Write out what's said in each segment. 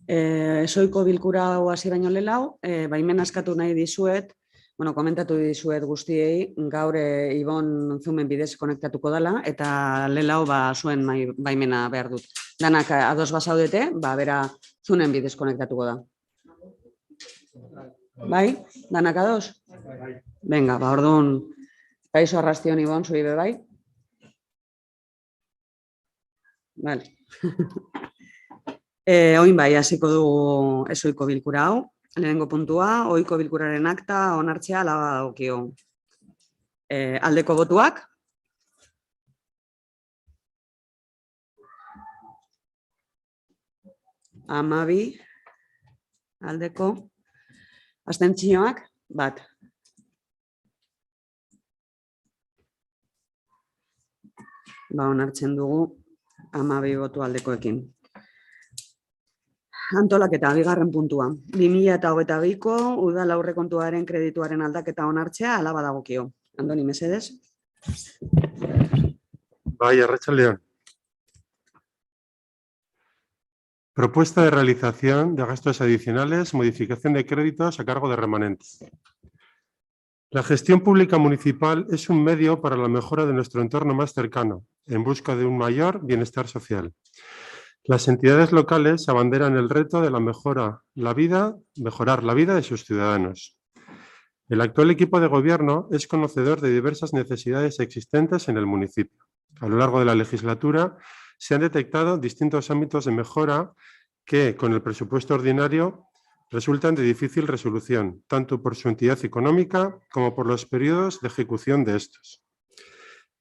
Esoiko bilkura hau hasi baino lehenago, baimena eskatu nahi dizuet, komentatu dizuet guztiei, gaur Ibon Zumen bidez konektatuko dela, eta lehenago zuen baimena behar dut. Danak ados bazaudete, bera Zunen bidez konektatuko da. Bai? Danak ados? Venga, orduan, kaixo arrastion Ibon, zui be bai? Vale. Oin bai, hasiko dugu esoiko bilkura hau. Lehenengo puntua, ohiko bilkuraren akta onartzea hala badagokio. Aldeko botuak? Amabi. Aldeko. Abstentzioak? Bat. Onartzen dugu 12 botu aldekoekin. Antolaketa, bigarren puntua. 2022ko udal aurrekontuaren kredituaren aldaketa onartzea hala badagokio. Andoni, mesedez. Bai, arratsaldean. Propuesta de realización de gastos adicionales, modificación de créditos a cargo de remanentes. La gestión pública municipal es un medio para la mejora de nuestro entorno más cercano, en busca de un mayor bienestar social. Las entidades locales abanderan el reto de mejorar la vida de sus ciudadanos. El actual equipo de gobierno es conocedor de diversas necesidades existentes en el municipio. A lo largo de la legislatura se han detectado distintos ámbitos de mejora que, con el presupuesto ordinario, resultan de difícil resolución, tanto por su entidad económica como por los periodos de ejecución de estos.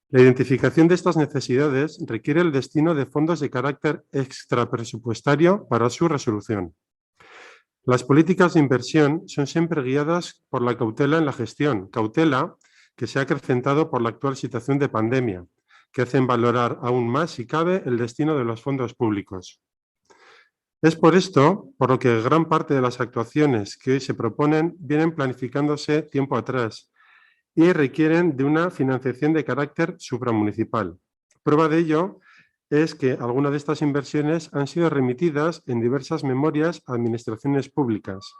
La identificación de estas necesidades requiere el destino de fondos de carácter extrapresupuestario para su resolución. Las políticas de inversión son siempre guiadas por la cautela en la gestión, cautela que se ha acrecentado por la actual situación de pandemia, que hacen valorar aún más, si cabe, el destino de los fondos públicos. Es por esto por lo que gran parte de las actuaciones que hoy se proponen vienen planificándose tiempo atrás y requieren de una financiación de carácter supramunicipal. Prueba de ello es que algunas de estas inversiones han sido remitidas en diversas memorias a administraciones públicas,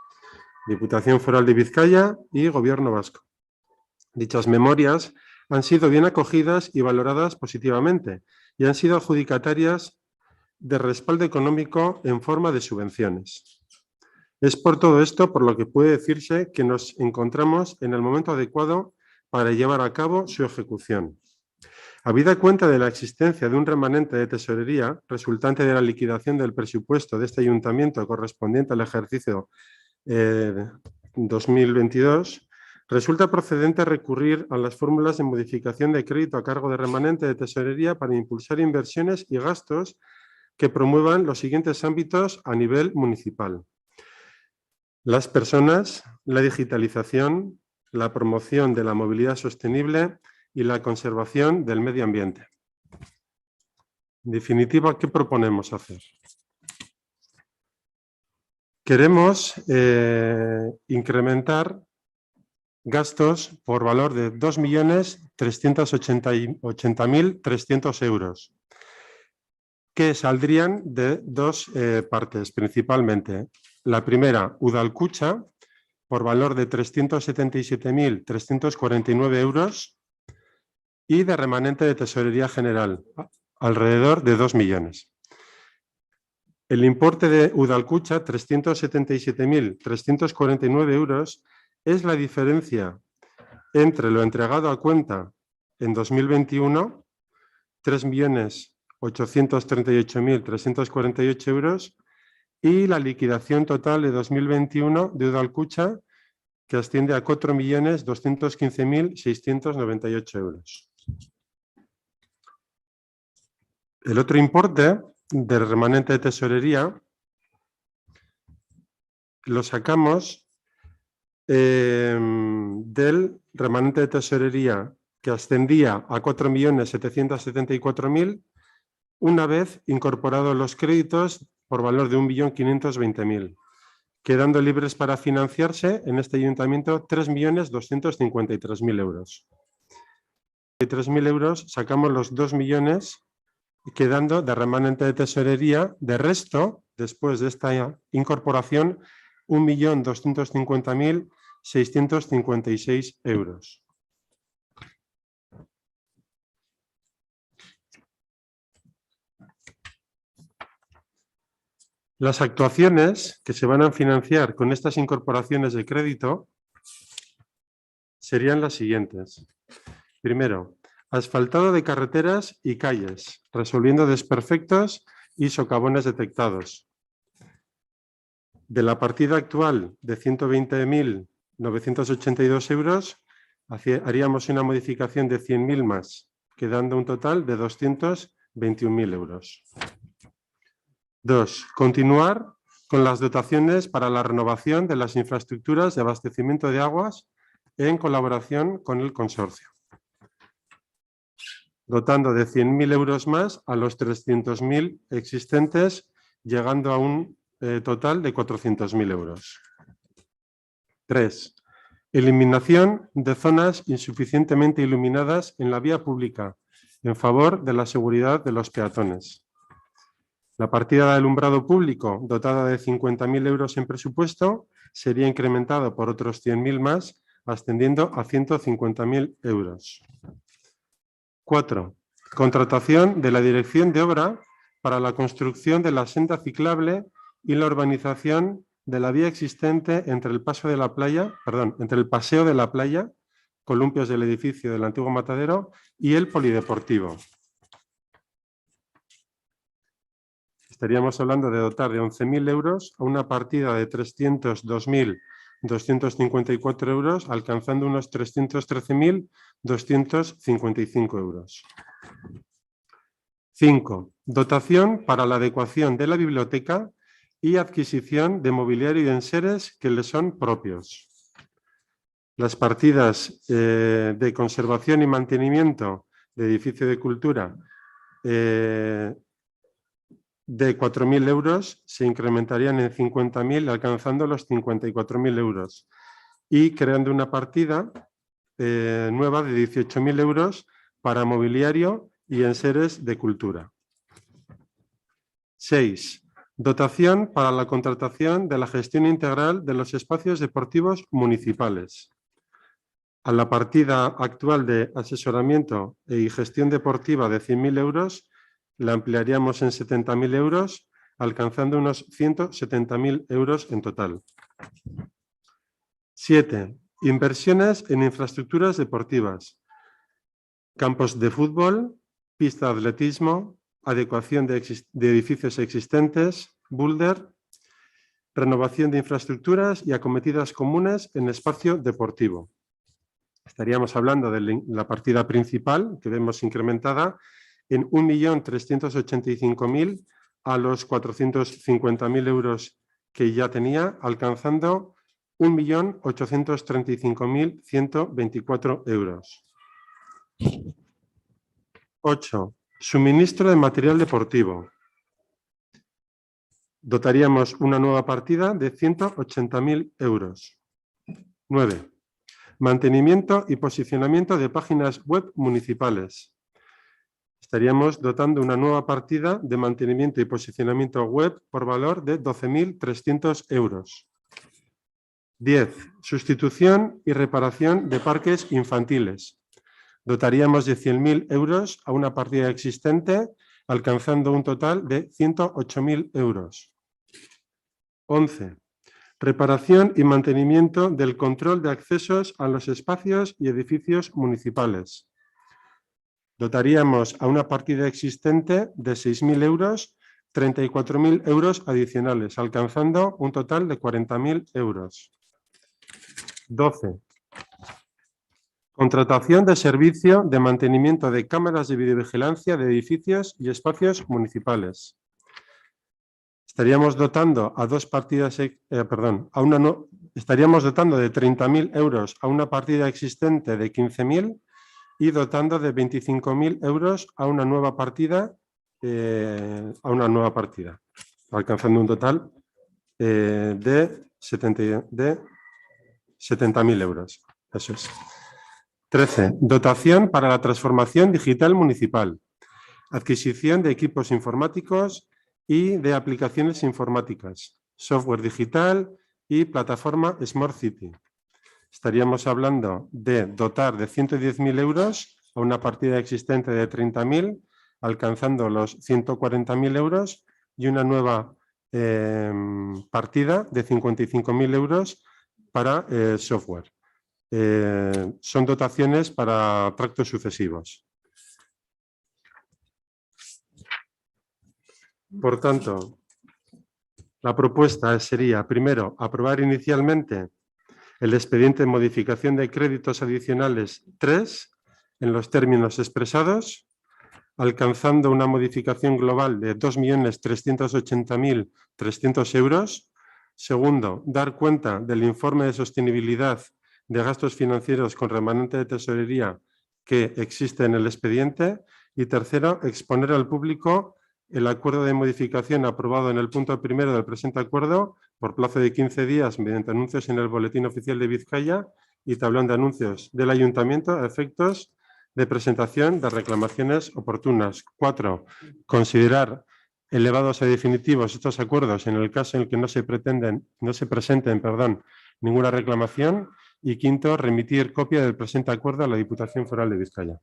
Diputación Foral de Vizcaya y Gobierno Vasco. Dichas memorias han sido bien acogidas y valoradas positivamente y han sido adjudicatarias de respaldo económico en forma de subvenciones. Es por todo esto por lo que puede decirse que nos encontramos en el momento adecuado para llevar a cabo su ejecución. Habida cuenta de la existencia de un remanente de tesorería resultante de la liquidación del presupuesto de este ayuntamiento correspondiente al ejercicio 2022, resulta procedente recurrir a las fórmulas de modificación de crédito a cargo de remanente de tesorería para impulsar inversiones y gastos que promuevan los siguientes ámbitos a nivel municipal: las personas, la digitalización, la promoción de la movilidad sostenible y la conservación del medio ambiente. En definitiva, ¿qué proponemos hacer? Queremos incrementar gastos por valor de 2.380.300 euros, que saldrían de dos partes principalmente. La primera, Udalkutxa, por valor de 377.349 euros, y de remanente de tesorería general, alrededor de 2 millones. El importe de Udalkutxa, 377.349 euros, es la diferencia entre lo entregado a cuenta en 2021, 3.838.348 euros, y la liquidación total de 2021 de Udalkutxa, que asciende a 4.215.698 euros. El otro importe del remanente de tesorería lo sacamos del remanente de tesorería, que ascendía a 4.774.000, una vez incorporados los créditos por valor de 1.520.000, quedando libres para financiarse en este ayuntamiento 3.253.000 euros. De 3.000 euros sacamos los 2 millones quedando de remanente de tesorería de resto, después de esta incorporación, 1.250.656 euros. Las actuaciones que se van a financiar con estas incorporaciones de crédito serían las siguientes. Primero, asfaltado de carreteras y calles, resolviendo desperfectos y socavones detectados. De la partida actual de 120.982 euros, haríamos una modificación de 100.000 más, quedando un total de 221.000 euros. 2. Continuar con las dotaciones para la renovación de las infraestructuras de abastecimiento de aguas en colaboración con el consorcio, dotando de 100.000 euros más a los 300.000 existentes, llegando a un total de 400.000 euros. 3. Eliminación de zonas insuficientemente iluminadas en la vía pública en favor de la seguridad de los peatones. La partida de alumbrado público, dotada de 50.000 euros en presupuesto, sería incrementada por otros 100.000 más, ascendiendo a 150.000 euros. 4. Contratación de la dirección de obra para la construcción de la senda ciclable y la urbanización de la vía existente entre el paseo de la playa, columpios del edificio del antiguo matadero, y el polideportivo. Estaríamos hablando de dotar de 11.000 euros a una partida de 302.254 euros, alcanzando unos 313.255 euros. 5. Dotación para la adecuación de la biblioteca y adquisición de mobiliario y enseres que le son propios. Las partidas de conservación y mantenimiento de edificio de cultura de 4.000 euros se incrementarían en 50.000, alcanzando los 54.000 euros y creando una partida nueva de 18.000 euros para mobiliario y enseres de cultura. 6. Dotación para la contratación de la gestión integral de los espacios deportivos municipales. A la partida actual de asesoramiento y gestión deportiva de 100.000 euros, la ampliaríamos en 70.000 euros, alcanzando unos 170.000 euros en total. 7. Inversiones en infraestructuras deportivas. Campos de fútbol, pista de atletismo, adecuación de edificios existentes, boulder, renovación de infraestructuras y acometidas comunes en espacio deportivo. Estaríamos hablando de la partida principal, que vemos incrementada, en 1.385.000 a los 450.000 euros que ya tenía, alcanzando 1.835.124 euros. 8. Suministro de material deportivo. Dotaríamos una nueva partida de 180.000 euros. 9. Mantenimiento y posicionamiento de páginas web municipales. Estaríamos dotando una nueva partida de mantenimiento y posicionamiento web por valor de 12.300 euros. 10. Sustitución y reparación de parques infantiles. Dotaríamos de 100.000 euros a una partida existente, alcanzando un total de 108.000 euros. 11. Reparación y mantenimiento del control de accesos a los espacios y edificios municipales. Dotaríamos a una partida existente de 6.000 euros, 34.000 euros adicionales, alcanzando un total de 40.000 euros. 12. Contratación de servicio de mantenimiento de cámaras de videovigilancia de edificios y espacios municipales. Estaríamos dotando a dos partidas, estaríamos dotando de 30.000 euros a una partida existente de 15.000 y dotando de 25.000 euros a una nueva partida, alcanzando un total de 70.000 euros. Eso es. 13. Dotación para la transformación digital municipal. adquisición de equipos informáticos y de aplicaciones informáticas, software digital y plataforma Smart City. Estaríamos hablando de dotar de 110.000 euros a una partida existente de 30.000, alcanzando los 140.000 euros y una nueva partida de 55.000 euros para software. Son dotaciones para tractos sucesivos. Por tanto, la propuesta sería, primero, aprobar inicialmente el expediente de modificación de créditos adicionales 3 en los términos expresados, alcanzando una modificación global de 2.380.300 euros. Segundo, dar cuenta del informe de sostenibilidad de gastos financieros con remanente de tesorería que existe en el expediente. Y tercero, exponer al público el acuerdo de modificación aprobado en el punto primero del presente acuerdo por plazo de 15 días mediante anuncios en el Boletín Oficial de Vizcaya y tablón de anuncios del Ayuntamiento a efectos de presentación de reclamaciones oportunas. 4. Considerar elevados a definitivos estos acuerdos en el caso en el que no se presenten ninguna reclamación. Y quinto, remitir copia del presente acuerdo a la Diputación Foral de Vizcaya.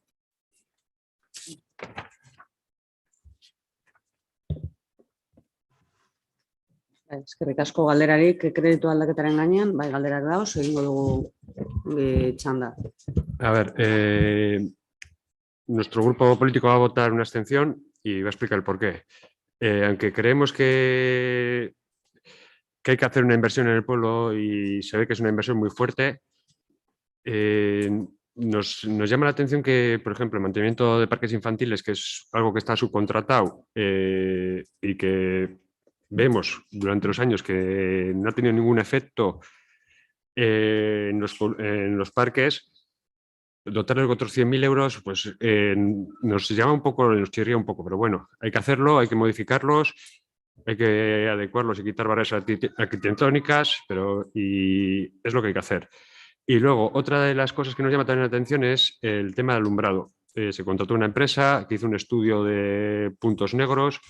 Eskerrik asko galderarik kreditu aldaketaren gainean, bai galderak dauz, egingo dugu txanda. A ver, nuestro grupo político va a votar una abstención y va a explicar el porqué. Aunque creemos que hay que hacer una inversión en el pueblo y se ve que es una inversión muy fuerte, nos llama la atención que, por ejemplo, el mantenimiento de parques infantiles, que es algo que está subcontratado y que vemos durante los años que no ha tenido ningún efecto en los parques, dotarles de otros 100.000 euros, pues nos llama un poco, nos chirría un poco, pero bueno, hay que hacerlo, hay que modificarlos, hay que adecuarlos y quitar barreras arquitectónicas, y es lo que hay que hacer. Y luego, otra de las cosas que nos llama también la atención es el tema del alumbrado. Se contrató una empresa que hizo un estudio de puntos negros,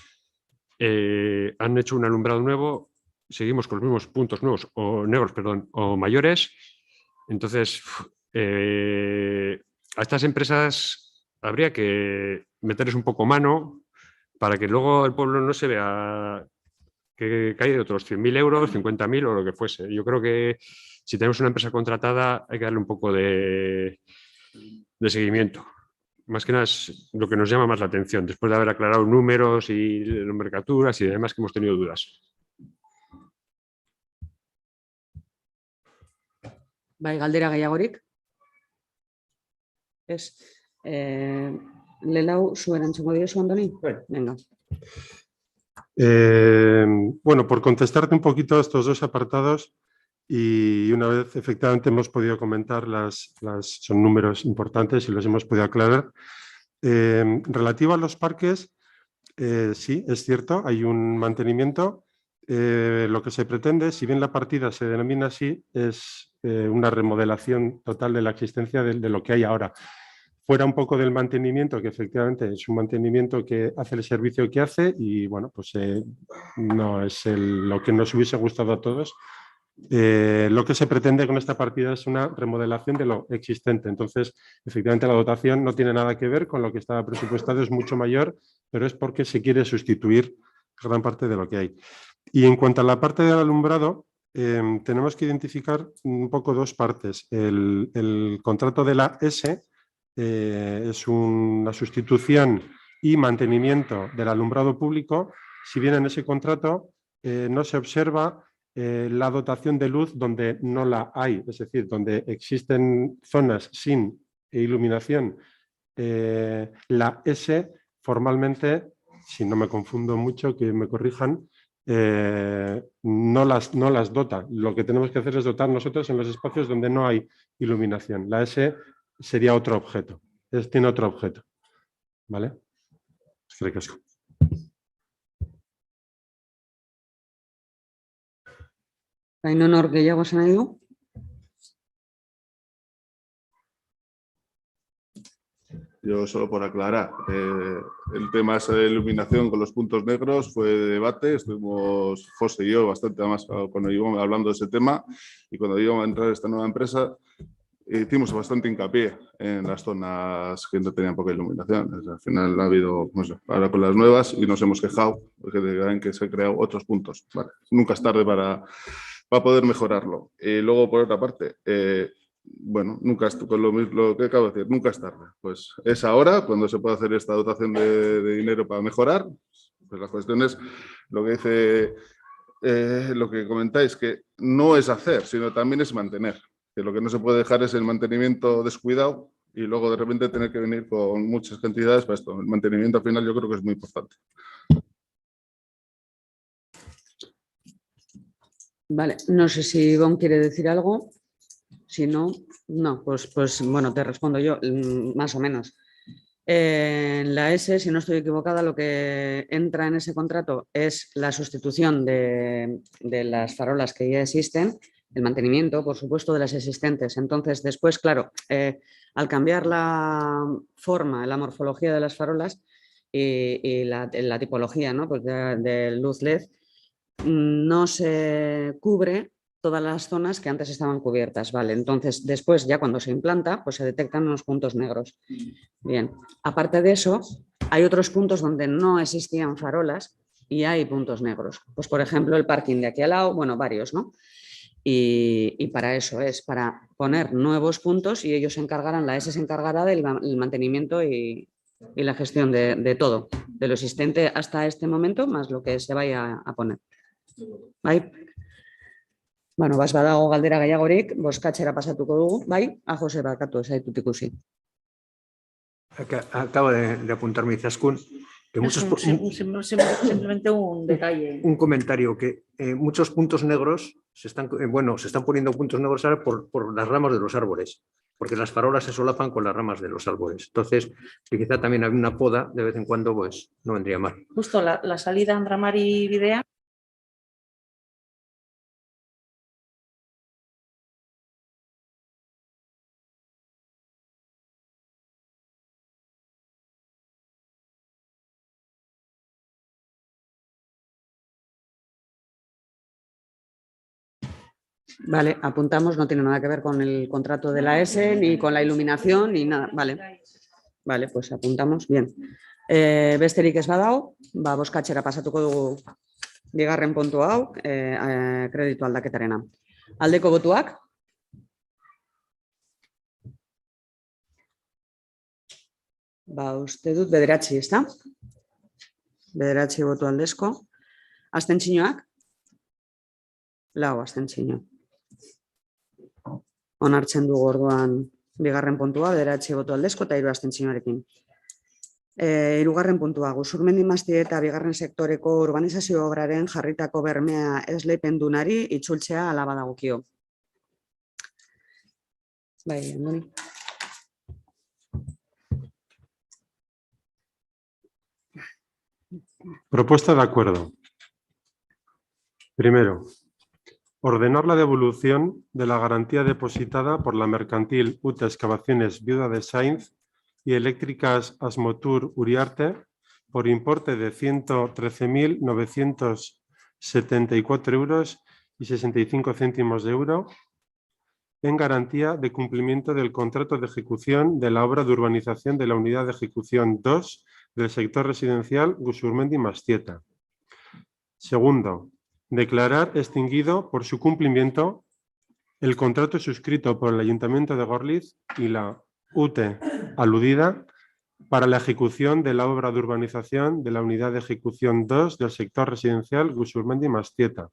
han hecho un alumbrado nuevo, seguimos con los mismos puntos nuevos, o negros, perdón, o mayores. Entonces, a estas empresas habría que meterles un poco mano para que luego el pueblo no se vea que cae de otros 100.000 euros, 50.000 o lo que fuese. Yo creo que si tenemos una empresa contratada hay que darle un poco de seguimiento. Más que nada es lo que nos llama más la atención, después de haber aclarado números y nomenclaturas y demás que hemos tenido dudas. Bai, galdera gehiagorik? Ez. Lelau, zu erantzungo diozu, Andoni? Venga. Bueno, por contestarte un poquito a estos dos apartados, y una vez efectivamente hemos podido comentar son números importantes y los hemos podido aclarar. Relativo a los parques, sí, es cierto, hay un mantenimiento. Lo que se pretende, si bien la partida se denomina así, es una remodelación total de la existencia de lo que hay ahora. Fuera un poco del mantenimiento, que efectivamente es un mantenimiento que hace el servicio que hace y bueno, pues no es lo que nos hubiese gustado a todos. Lo que se pretende con esta partida es una remodelación de lo existente. Entonces, efectivamente, la dotación no tiene nada que ver con lo que estaba presupuestado, es mucho mayor, pero es porque se quiere sustituir gran parte de lo que hay. Y en cuanto a la parte del alumbrado, tenemos que identificar un poco dos partes. El contrato de la S es una sustitución y mantenimiento del alumbrado público. Si bien en ese contrato no se observa la dotación de luz donde no la hay, es decir, donde existen zonas sin iluminación. La S formalmente, si no me confundo mucho, que me corrijan, no las dota. Lo que tenemos que hacer es dotar nosotros en los espacios donde no hay iluminación. La S sería otro objeto, tiene otro objeto. ¿Vale? Eskerrik asko. Baina nor gehiago esan nahi du? Yo solo por aclarar, el tema de iluminación con los puntos negros fue de debate, estuvimos José y yo bastante más cuando íbamos hablando de ese tema, y cuando íbamos a entrar a esta nueva empresa hicimos bastante hincapié en las zonas que no tenían poca iluminación. Al final ha habido, no sé, ahora con las nuevas, y nos hemos quejado porque digan que se han creado otros puntos. Vale, nunca es tarde para poder mejorarlo. Y luego, por otra parte, bueno, nunca es con lo que acabo de decir, nunca es tarde. Pues es ahora cuando se puede hacer esta dotación de dinero para mejorar. Pues la cuestión es lo que dice, lo que comentáis, que no es hacer, sino también es mantener. Que lo que no se puede dejar es el mantenimiento descuidado y luego de repente tener que venir con muchas cantidades para esto. El mantenimiento al final yo creo que es muy importante. Vale, no sé si Ivonne quiere decir algo. Si no, no, pues bueno, te respondo yo, más o menos. En la S, si no estoy equivocada, lo que entra en ese contrato es la sustitución de las farolas que ya existen, el mantenimiento, por supuesto, de las existentes. Entonces, después, claro, al cambiar la forma, la morfología de las farolas y la tipología, ¿no? Pues de luz LED, no se cubre todas las zonas que antes estaban cubiertas, ¿vale? Entonces, después, ya cuando se implanta, pues se detectan unos puntos negros. Bien, aparte de eso, hay otros puntos donde no existían farolas y hay puntos negros. Pues, por ejemplo, el parking de aquí al lado, bueno, varios, ¿no? Y para eso es, para poner nuevos puntos, y ellos se encargarán, la S se encargará del mantenimiento y la gestión de todo, de lo existente hasta este momento, más lo que se vaya a poner. Bai? Bueno, badago galdera gehiagorik, bozkatzera pasatuko dugu, bai? Jose, bakatu, ez zaitut ikusi. Acaba de apuntarme Izaskun que muchos, simplemente un detalle. un comentario, que muchos puntos negros se están poniendo puntos negros ahora por las ramas de los árboles, porque las farolas se solapan con las ramas de los árboles. Entonces, que quizá también hay una poda de vez en cuando, pues no vendría mal. Justo la salida Andramari Bidea. Vale, apuntamos, no tiene nada que ver con el contrato de la S, ni con la iluminación, ni nada. Vale, vale, pues apuntamos. Bien. Besterik ez badago, bozkatzera pasatuko dugu bigarren puntu hau, kreditu aldaketarena. Aldeko botuak? Uste dut bederatzi, ezta? Bederatzi botu aldezko. Abstentzioak? Lau abstentzio. Onartzen dugu orduan bigarren puntua, bederatzi botu aldezko eta 3 abstentzioarekin. Hirugarren puntua, Gusurmendi Mastieta bigarren sektoreko urbanizazio obraren jarritako bermea esleipendunari itzultzea hala badagokio. Bai, Andoni. Propuesta de acuerdo. Primero, ordenar la devolución de la garantía depositada por la mercantil UTA Excavaciones Viuda de Sainz y Eléctricas Asmotur Uriarte por importe de 113.974,65 € en garantía de cumplimiento del contrato de ejecución de la obra de urbanización de la unidad de ejecución 2 del sector residencial Gusurmendi Mastieta. Segundo, declarar extinguido por su cumplimiento el contrato suscrito por el Ayuntamiento de Gorliz y la UTE aludida para la ejecución de la obra de urbanización de la unidad de ejecución 2 del sector residencial Gusurmendi Mastieta.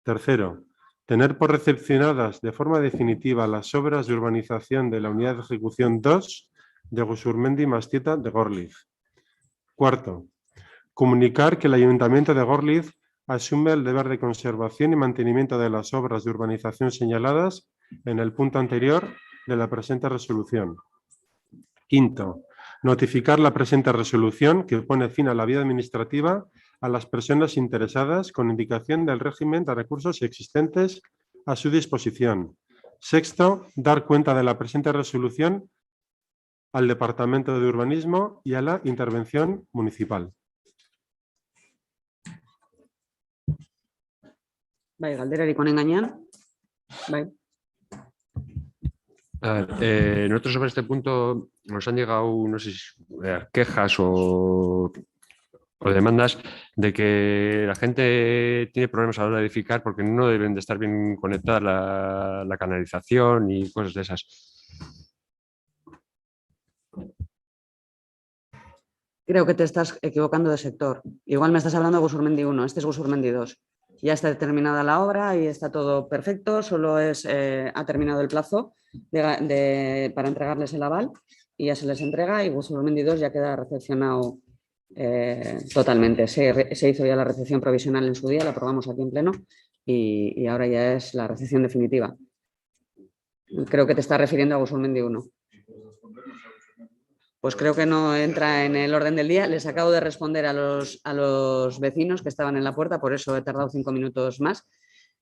Tercero, tener por recepcionadas de forma definitiva las obras de urbanización de la unidad de ejecución 2 de Gusurmendi Mastieta de Gorliz. Cuarto, comunicar que el Ayuntamiento de Gorliz asume el deber de conservación y mantenimiento de las obras de urbanización señaladas en el punto anterior de la presente resolución. Quinto, notificar la presente resolución que pone fin a la vía administrativa a las personas interesadas con indicación del régimen de recursos existentes a su disposición. Sexto, dar cuenta de la presente resolución al Departamento de Urbanismo y a la intervención municipal. Bai, galderarik honen gainean. Bai. A ver, nosotros sobre este punto nos han llegado, no sé si quejas o demandas de que la gente tiene problemas a la hora de edificar porque no deben de estar bien conectadas la canalización y cosas de esas. Creo que te estás equivocando de sector. Igual me estás hablando de Gusurmendi 1, este es Gusurmendi 2. Ya está terminada la obra y está todo perfecto, solo ha terminado el plazo para entregarles el aval y ya se les entrega y Gusurmendi 2 ya queda recepcionado totalmente. Se hizo ya la recepción provisional en su día, la aprobamos aquí en pleno y ahora ya es la recepción definitiva. Creo que te estás refiriendo a Gusurmendi 1. Pues creo que no entra en el orden del día. Les acabo de responder a los vecinos que estaban en la puerta, por eso he tardado 5 minutos más.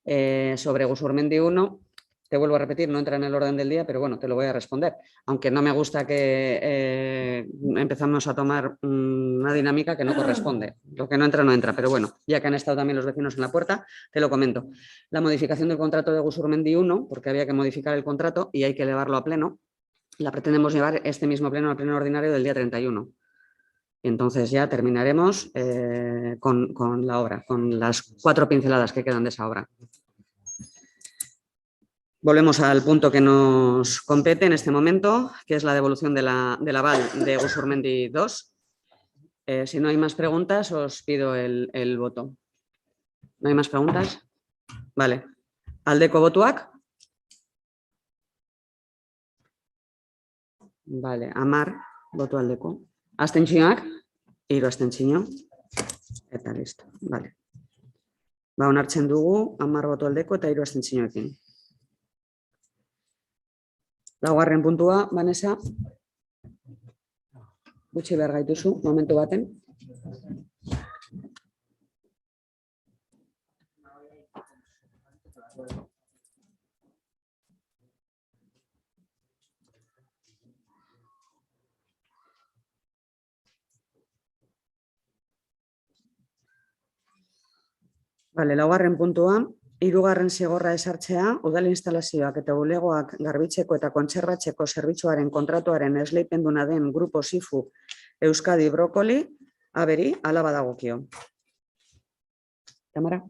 Sobre Gusurmendi 1, te vuelvo a repetir, no entra en el orden del día, pero bueno, te lo voy a responder. Aunque no me gusta que empezamos a tomar una dinámica que no corresponde. Lo que no entra, no entra. Pero bueno, ya que han estado también los vecinos en la puerta, te lo comento. La modificación del contrato de Gusurmendi 1, porque había que modificar el contrato y hay que elevarlo a pleno, la pretendemos llevar este mismo pleno al pleno ordinario del día 31. Y entonces ya terminaremos con la obra, con las 4 pinceladas que quedan de esa obra. Volvemos al punto que nos compete en este momento, que es la devolución del aval de Gusurmendi 2. Si no hay más preguntas, os pido el voto. ¿No hay más preguntas? Vale. Aldeko botuak. Vale, 10 boto aldeko. Abstentzioak, 3 abstentzio. Eta listo, vale. Ba, onartzen dugu 10 boto aldeko eta 3 abstentzioekin. Laugarren puntua, Vanessa. Gutxi behar gaituzu, momentu baten. Vale, laugarren puntua, 3. zigorra ezartzea, udal instalazioak eta bulegoak garbitzeko eta kontserbatzeko zerbitzuaren kontratuaren esleipenduna den Grupo Sifu Euskadi Brokoli, aberi, hala badagokio. Tamara.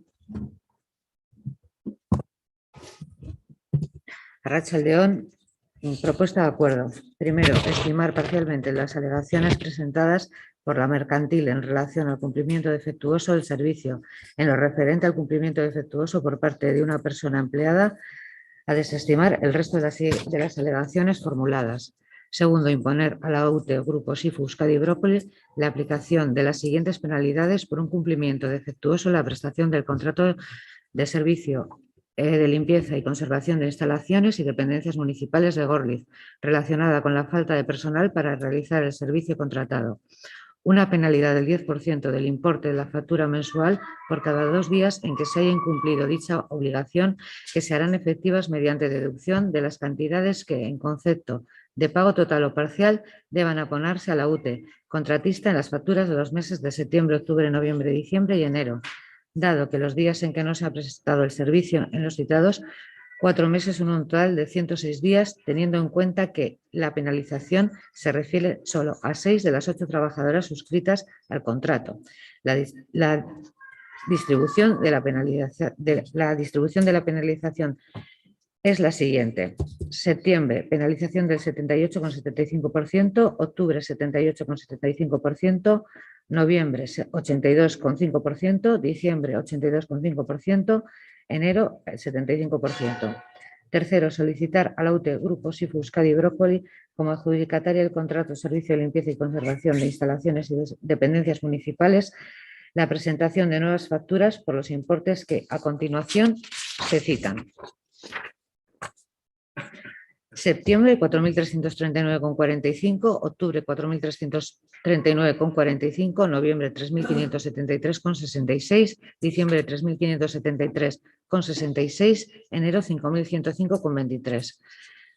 Arratsaldeon, propuesta de acuerdo. Primero, estimar parcialmente las alegaciones presentadas por la mercantil en relación al cumplimiento defectuoso del servicio en lo referente al cumplimiento defectuoso por parte de una persona empleada, a desestimar el resto de las alegaciones formuladas. Segundo, imponer a la UTE Grupo Sifu Euskadi Brócoli la aplicación de las siguientes penalidades por un cumplimiento defectuoso en la prestación del contrato de servicio de limpieza y conservación de instalaciones y dependencias municipales de Gorliz, relacionada con la falta de personal para realizar el servicio contratado. Una penalidad del 10% del importe de la factura mensual por cada 2 días en que se haya incumplido dicha obligación, que se harán efectivas mediante deducción de las cantidades que, en concepto de pago total o parcial, deban abonarse a la UTE, contratista en las facturas de los meses de septiembre, octubre, noviembre, diciembre y enero, dado que los días en que no se ha prestado el servicio en los citados 4 meses son un total de 106 días, teniendo en cuenta que la penalización se refiere solo a 6 de las 8 trabajadoras suscritas al contrato. La distribución de la penalización es la siguiente. Septiembre, penalización del 78,75%, octubre 78,75%, noviembre 82,5%, diciembre 82,5%, enero el 75%. Tercero, solicitar a la UTE Grupo Sifu Euskadi Brócoli como adjudicataria del contrato de servicio de limpieza y conservación de instalaciones y dependencias municipales la presentación de nuevas facturas por los importes que a continuación se citan. Septiembre 4.339,45, octubre 4.339,45, noviembre 3.573,66, diciembre 3.573,66, enero 5.105,23.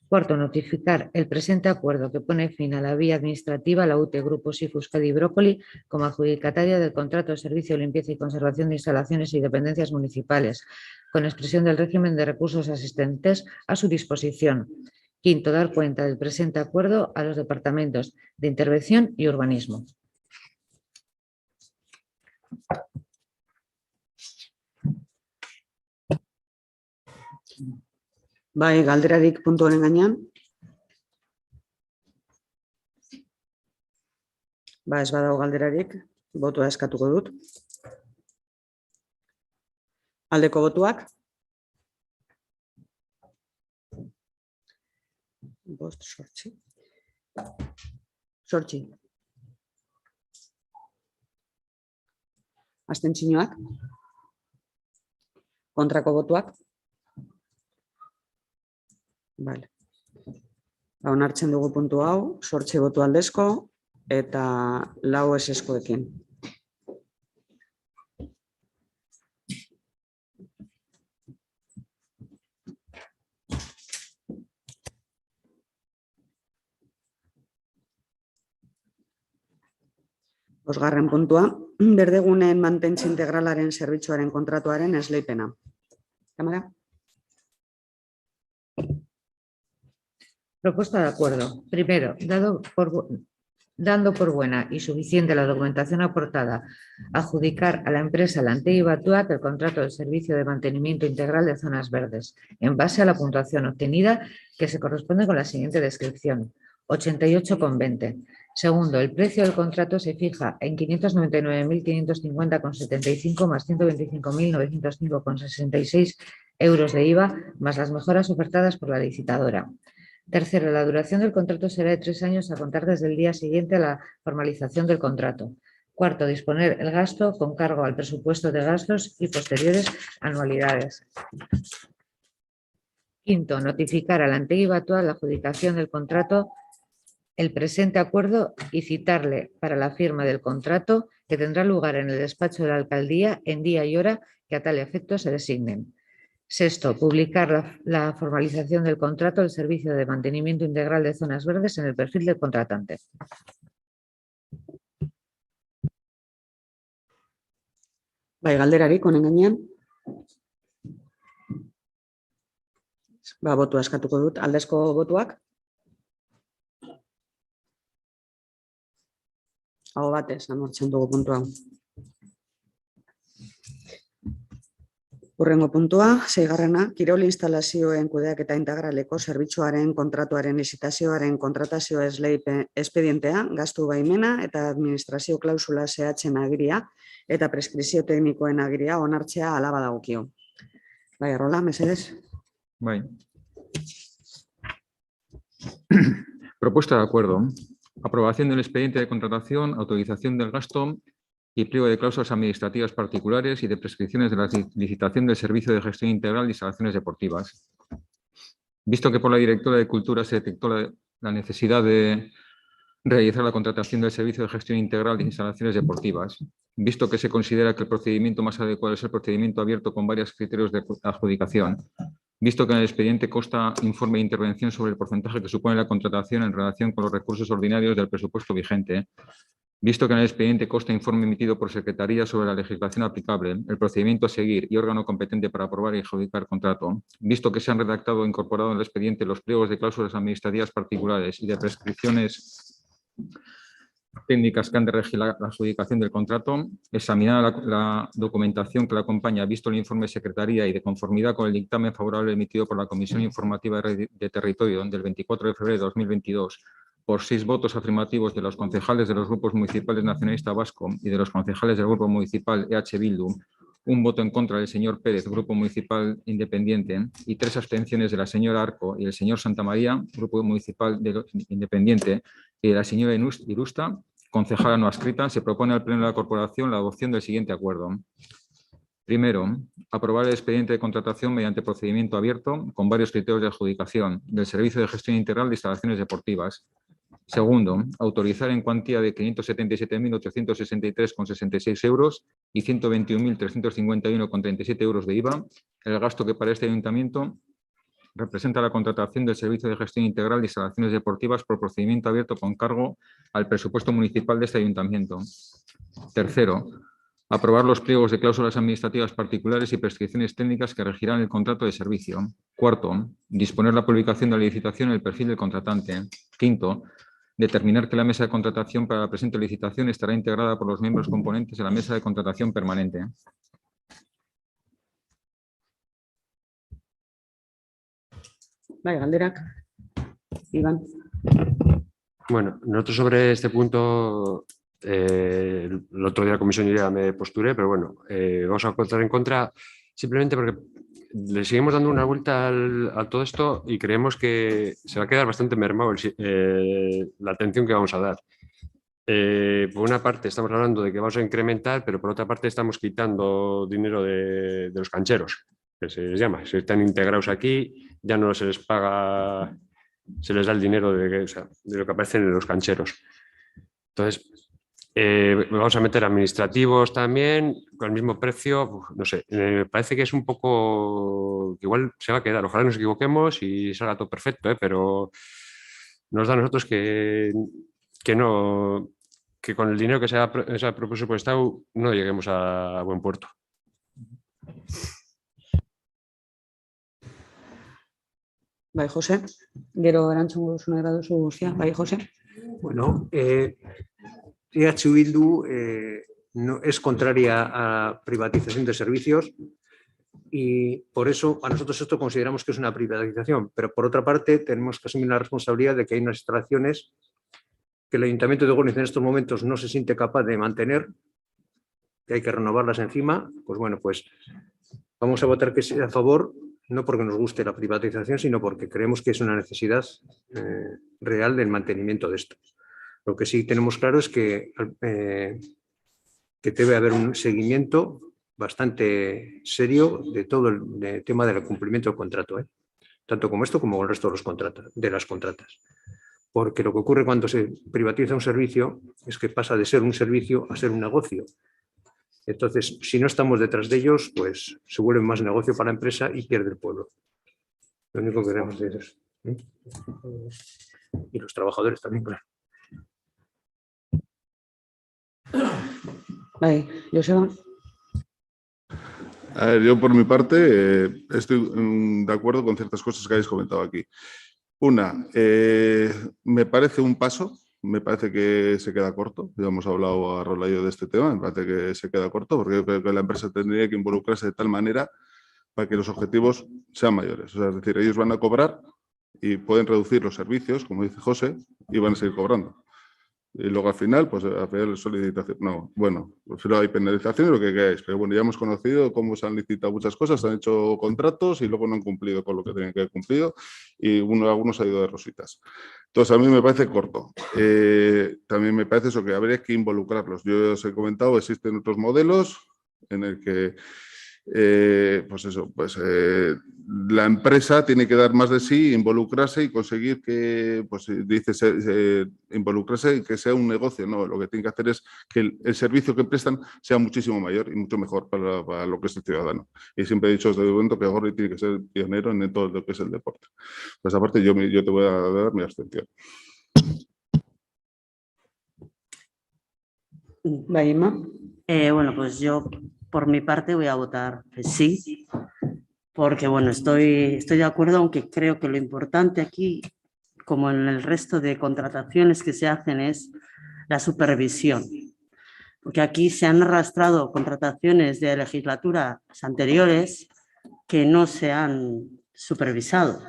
Cuarto, notificar el presente acuerdo que pone fin a la vía administrativa, la UTE Grupo SIF Euskadi Brócoli, como adjudicataria del contrato de servicio, limpieza y conservación de instalaciones y dependencias municipales, con expresión del régimen de recursos asistentes a su disposición. Quinto, dar cuenta del presente acuerdo a los departamentos de Intervención y Urbanismo. Bai, galderarik puntu honen gainean. Ba, ez badago galderarik, botoa eskatuko dut. Aldeko botuak. 5, 8. Abstentzioak. Kontrako botuak. Vale. Ba, onartzen dugu puntu hau, 8 botu aldezko eta 4 eseskoekin. Bosgarren puntua, berdeguneen mantentze integralaren zerbitzuaren kontratuaren esleipena. Kamara? Propuesta de acuerdo. Primero, dando por buena y suficiente la documentación aportada, adjudicar a la empresa Lantegi Batuak el contrato de servicio de mantenimiento integral de zonas verdes, en base a la puntuación obtenida, que se corresponde con la siguiente descripción: 88,20. Segundo, el precio del contrato se fija en 599.550,75 más 125.905,66 euros de IVA, más las mejoras ofertadas por la licitadora. Tercero, la duración del contrato será de 3 años a contar desde el día siguiente a la formalización del contrato. Cuarto, disponer el gasto con cargo al presupuesto de gastos y posteriores anualidades. Quinto, notificar a Lantegi Batuak la adjudicación del contrato, el presente acuerdo y citarle para la firma del contrato, que tendrá lugar en el despacho de la alcaldía en día y hora que a tal efecto se designen. Sexto, publicar la formalización del contrato del servicio de mantenimiento integral de zonas verdes en el perfil del contratante. Bai, galderarik honen gainean. Ba, botua eskatuko dut. Aldezko botuak. Aho batez, amortzen dugu puntu hau. Hurrengo puntua, 6. Kirol instalazioen kudeaketa integraleko zerbitzuaren kontratuaren lizitazioaren kontratazio espedientea, gastu baimena eta administrazio klausula zehatzen agiria eta preskripzio teknikoen agiria onartzea hala badagokio. Bai, Arrola, mesedez. Bai. Propuesta de acuerdo. Aprobación del expediente de contratación, autorización del gasto y pliego de cláusulas administrativas particulares y de prescripciones de la licitación del servicio de gestión integral de instalaciones deportivas. Visto que por la directora de Cultura se detectó la necesidad de realizar la contratación del servicio de gestión integral de instalaciones deportivas, visto que se considera que el procedimiento más adecuado es el procedimiento abierto con varios criterios de adjudicación, visto que en el expediente consta informe de intervención sobre el porcentaje que supone la contratación en relación con los recursos ordinarios del presupuesto vigente, visto que en el expediente consta informe emitido por Secretaría sobre la legislación aplicable, el procedimiento a seguir y órgano competente para aprobar y adjudicar contrato, visto que se han redactado o incorporado en el expediente los pliegos de cláusulas administrativas particulares y de prescripciones técnicas que han de regir la adjudicación del contrato, examinada la documentación que la acompaña, visto el informe de Secretaría y de conformidad con el dictamen favorable emitido por la Comisión Informativa de Territorio del 24 de febrero de 2022, por 6 votos afirmativos de los concejales de los grupos municipales Nacionalista Vasco y de los concejales del grupo municipal EH Bildu, un voto en contra del señor Pérez, grupo municipal independiente, y 3 abstenciones de la señora Arco y del señor Santamaría, grupo municipal independiente, y de la señora Irusta, concejala no adscrita, se propone al Pleno de la Corporación la adopción del siguiente acuerdo. Primero, aprobar el expediente de contratación mediante procedimiento abierto con varios criterios de adjudicación del Servicio de Gestión Integral de Instalaciones Deportivas. Segundo, autorizar en cuantía de 577.863,66 euros y 121.351,37 euros de IVA el gasto que para este ayuntamiento representa la contratación del servicio de gestión integral de instalaciones deportivas por procedimiento abierto con cargo al presupuesto municipal de este ayuntamiento. Tercero, aprobar los pliegos de cláusulas administrativas particulares y prescripciones técnicas que regirán el contrato de servicio. Cuarto, disponer la publicación de la licitación en el perfil del contratante. Quinto, determinar que la mesa de contratación para la presente licitación estará integrada por los miembros componentes de la mesa de contratación permanente. Bai, galderak. Iván. Bueno, nosotros sobre este punto, el otro día en la comisión yo ya me posturé, pero bueno, vamos a votar en contra simplemente porque le seguimos dando una vuelta a todo esto y creemos que se va a quedar bastante mermado la atención que vamos a dar. Por una parte estamos hablando de que vamos a incrementar, pero por otra parte estamos quitando dinero de los cancheros, que se les llama. Si están integrados aquí, ya no se les paga, se les da el dinero de lo que aparece en los cancheros. Entonces, vamos a meter administrativos también con el mismo precio. No sé, me parece que es un poco que igual se va a quedar. Ojalá nos equivoquemos y salga todo perfecto, pero nos da a nosotros que con el dinero que se ha presupuestado no lleguemos a buen puerto. Bai, Jose. Gero erantzungo duzu nahi baduzu guztia. Bai, Jose. Bueno, EH Bildu no, es contraria a privatización de servicios y por eso a nosotros esto consideramos que es una privatización, pero por otra parte tenemos que asumir la responsabilidad de que hay unas instalaciones que el Ayuntamiento de Gornitz en estos momentos no se siente capaz de mantener, que hay que renovarlas encima. Pues bueno, pues vamos a votar que sea a favor, no porque nos guste la privatización, sino porque creemos que es una necesidad real del mantenimiento de esto. Lo que sí tenemos claro es que debe haber un seguimiento bastante serio de todo el tema del cumplimiento del contrato, tanto como esto como el resto de las contratas. Porque lo que ocurre cuando se privatiza un servicio es que pasa de ser un servicio a ser un negocio. Entonces, si no estamos detrás de ellos, pues se vuelve más negocio para la empresa y pierde el pueblo. Lo único que queremos decir es eso. Y los trabajadores también, claro. Bai, Joseba. A ver, yo por mi parte estoy de acuerdo con ciertas cosas que habéis comentado aquí. Una, me parece un paso, me parece que se queda corto. Ya hemos hablado a Rola y yo de este tema, me parece que se queda corto porque yo creo que la empresa tendría que involucrarse de tal manera para que los objetivos sean mayores. O sea, es decir, ellos van a cobrar y pueden reducir los servicios, como dice José, y van a seguir cobrando. Y luego al final, pues al final solicitación. No, bueno, al final hay penalización y lo que queráis, pero bueno, ya hemos conocido cómo se han licitado muchas cosas, se han hecho contratos y luego no han cumplido con lo que tenían que haber cumplido y algunos han ido de rositas. Entonces a mí me parece corto. También me parece eso, que habría que involucrarlos. Yo os he comentado, existen otros modelos en el que la empresa tiene que dar más de sí, involucrarse y conseguir que, pues involucrarse y que sea un negocio. No, lo que tiene que hacer es que el servicio que prestan sea muchísimo mayor y mucho mejor para lo que es el ciudadano. Y siempre he dicho desde el momento que Gornitz tiene que ser pionero en todo lo que es el deporte. Pues aparte yo te voy a dar mi abstención. Bai, Ima. Bueno, pues yo por mi parte voy a votar que sí, porque bueno, estoy de acuerdo, aunque creo que lo importante aquí, como en el resto de contrataciones que se hacen, es la supervisión. Porque aquí se han arrastrado contrataciones de legislaturas anteriores que no se han supervisado.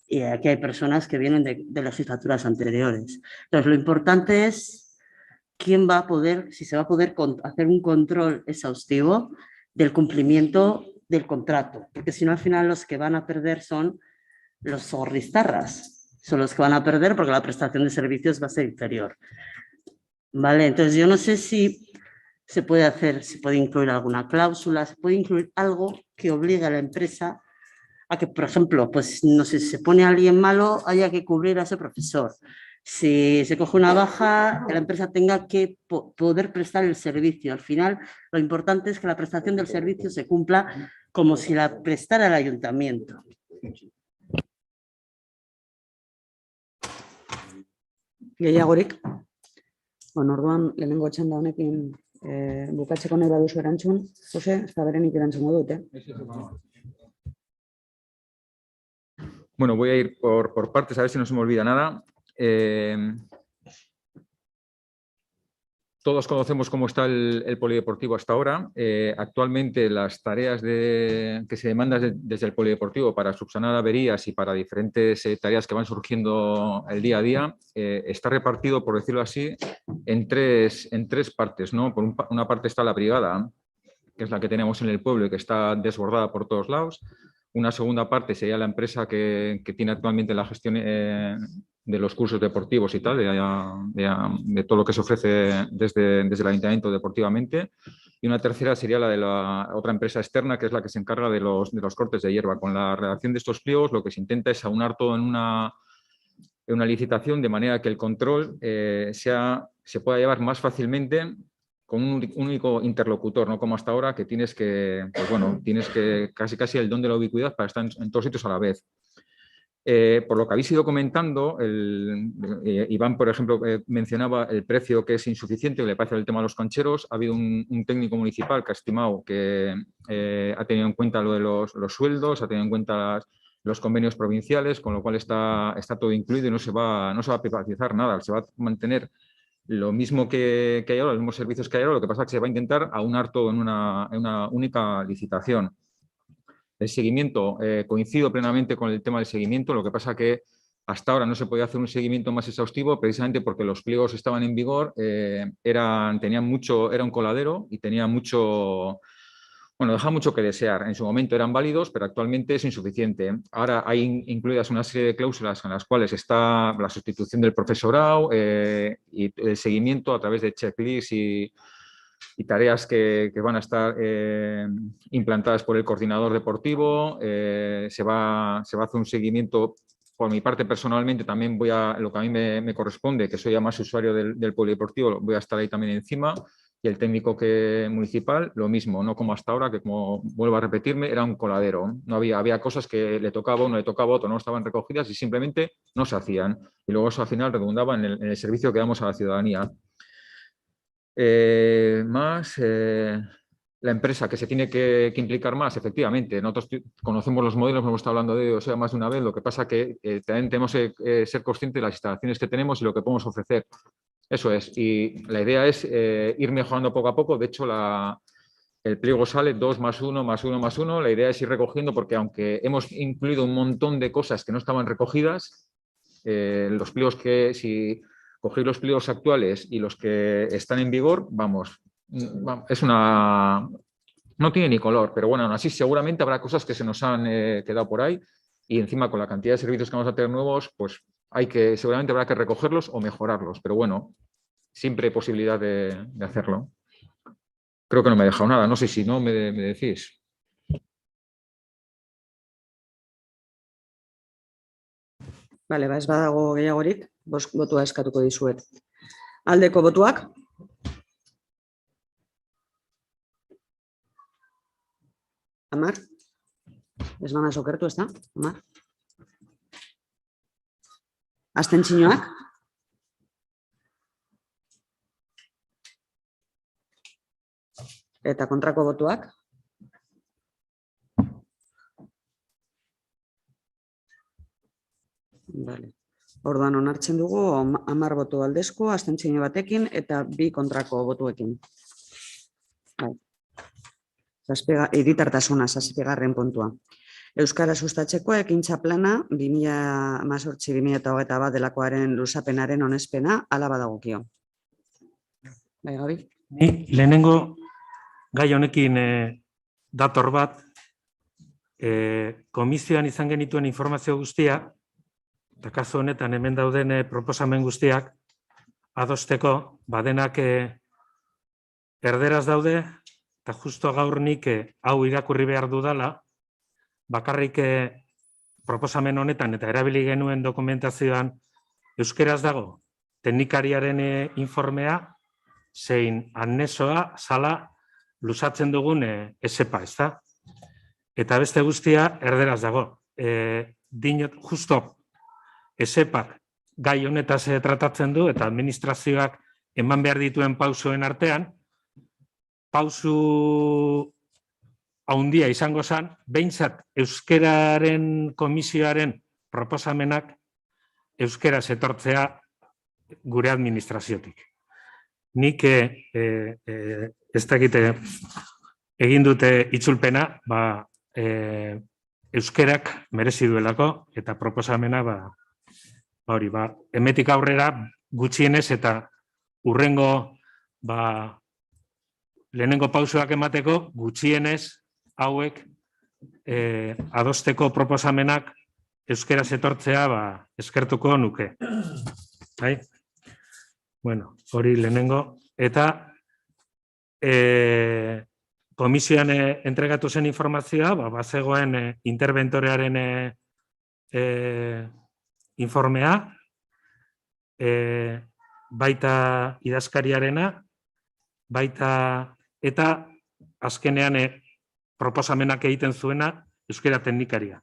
Y aquí hay personas que vienen de legislaturas anteriores. Entonces, lo importante es quién va a poder, si se va a poder hacer un control exhaustivo del cumplimiento del contrato, porque si no al final los que van a perder son los zorristarras, son los que van a perder porque la prestación de servicios va a ser inferior. Vale, entonces yo no sé si se puede hacer, se puede incluir alguna cláusula, se puede incluir algo que obligue a la empresa a que, por ejemplo, pues no sé, si se pone a alguien malo, haya que cubrir a ese profesor. Si se coge una baja, que la empresa tenga que poder prestar el servicio. Al final, lo importante es que la prestación del servicio se cumpla como si la prestara el ayuntamiento. Gehiagorik? Bueno, orduan, lehenengo txanda honekin bukatzeko nahi baduzu erantzun. Jose, ez da berenik erantzungo dut, Bueno, voy a ir por partes, a ver si no se me olvida nada. Todos conocemos cómo está el polideportivo hasta ahora. Actualmente las tareas que se demandan desde el polideportivo para subsanar averías y para diferentes tareas que van surgiendo el día a día está repartido, por decirlo así, en tres partes, ¿no? Por una parte está la brigada, que es la que tenemos en el pueblo y que está desbordada por todos lados. Una segunda parte sería la empresa que tiene actualmente la gestión de los cursos deportivos y tal, de todo lo que se ofrece desde el ayuntamiento deportivamente. Y una tercera sería la de la otra empresa externa, que es la que se encarga de los cortes de hierba. Con la redacción de estos pliegos lo que se intenta es aunar todo en una licitación, de manera que el control se pueda llevar más fácilmente con un único interlocutor, no como hasta ahora, que tienes que casi el don de la ubicuidad para estar en todos sitios a la vez. Por lo que habéis ido comentando, Iván, por ejemplo, mencionaba el precio que es insuficiente, que le parece el tema de los cancheros. Ha habido un técnico municipal que ha estimado que ha tenido en cuenta lo de los sueldos, ha tenido en cuenta los convenios provinciales, con lo cual está todo incluido y no se va a privatizar nada, se va a mantener lo mismo que hay ahora, los mismos servicios que hay ahora. Lo que pasa es que se va a intentar aunar todo en una única licitación. El seguimiento, coincido plenamente con el tema del seguimiento, lo que pasa que hasta ahora no se podía hacer un seguimiento más exhaustivo precisamente porque los pliegos estaban en vigor, era un coladero y tenía dejaba mucho que desear. En su momento eran válidos, pero actualmente es insuficiente. Ahora hay incluidas una serie de cláusulas en las cuales está la sustitución del profesorado y el seguimiento a través de checklists y tareas que van a estar implantadas por el coordinador deportivo. Se va a hacer un seguimiento. Por mi parte, personalmente, también lo que a mí me corresponde, que soy ya más usuario del polideportivo, voy a estar ahí también encima. Y el técnico municipal, lo mismo, no como hasta ahora, que, como vuelvo a repetirme, era un coladero. No había cosas que le tocaba a uno, le tocaba a otro, no estaban recogidas y simplemente no se hacían. Y luego eso al final redundaba en el servicio que damos a la ciudadanía. La empresa que se tiene que implicar más, efectivamente. Nosotros conocemos los modelos, hemos estado hablando de ellos más de una vez. Lo que pasa que también tenemos que ser conscientes de las instalaciones que tenemos y lo que podemos ofrecer. Eso es, y la idea es ir mejorando poco a poco. De hecho, el pliego sale 2 más 1 más 1 más 1. La idea es ir recogiendo, porque aunque hemos incluido un montón de cosas que no estaban recogidas, los pliegos si cogéis los pliegos actuales y los que están en vigor, no tiene ni color, pero bueno, aún así seguramente habrá cosas que se nos han quedado por ahí, y encima con la cantidad de servicios que vamos a tener nuevos, pues seguramente habrá que recogerlos o mejorarlos, pero bueno, siempre hay posibilidad de hacerlo. Creo que no me he dejado nada, no sé si no me decís. Bale, ez badago gehiagorik, botua eskatuko dizuet. Aldeko botuak? Amar? Ez bana sokertu, ez da? Amar? Abstentzioak? Eta kontrako botuak? Vale. Orduan onartzen dugu 10 botu aldezko, abstentzio batekin eta 2 kontrako botuekin. Hiritartasuna, 7. puntua. Euskara sustatzeko ekintza plana 2018-2021 delakoaren luzapenaren onespena hala badagokio. Bai, Gabi? Ni lehenengo gai honekin dator bat, komisioan izan genituen informazio guztia, eta kasu honetan hemen dauden proposamen guztiak adosteko, badenak erderaz daude, eta justo gaur nik hau irakurri behar dudala, bakarrik proposamen honetan eta erabili genuen dokumentazioan euskeraz dago, teknikariaren informea, zein anexoa zala luzatzen dugun esepa, ez da? Eta beste guztia erderaz dago. Dinot, justo esepak gai honetaz tratatzen du eta administrazioak eman behar dituen pausoen artean, pausu haundia izango zen, behintzat euskeraren komisioaren proposamenak euskaraz etortzea gure administraziotik. Nik ez dakite egin dute itzulpena, euskerak merezi duelako eta proposamena hemetik aurrera gutxienez eta hurrengo lehenengo pausoak emateko gutxienez hauek adosteko proposamenak euskaraz etortzea eskertuko nuke. Bueno, hori lehenengo. Eta komisioan entregatu zen informazioa, bazegoen interventorearen informea, baita idazkariarena, baita eta azkenean proposamenak egiten zuena euskara teknikaria.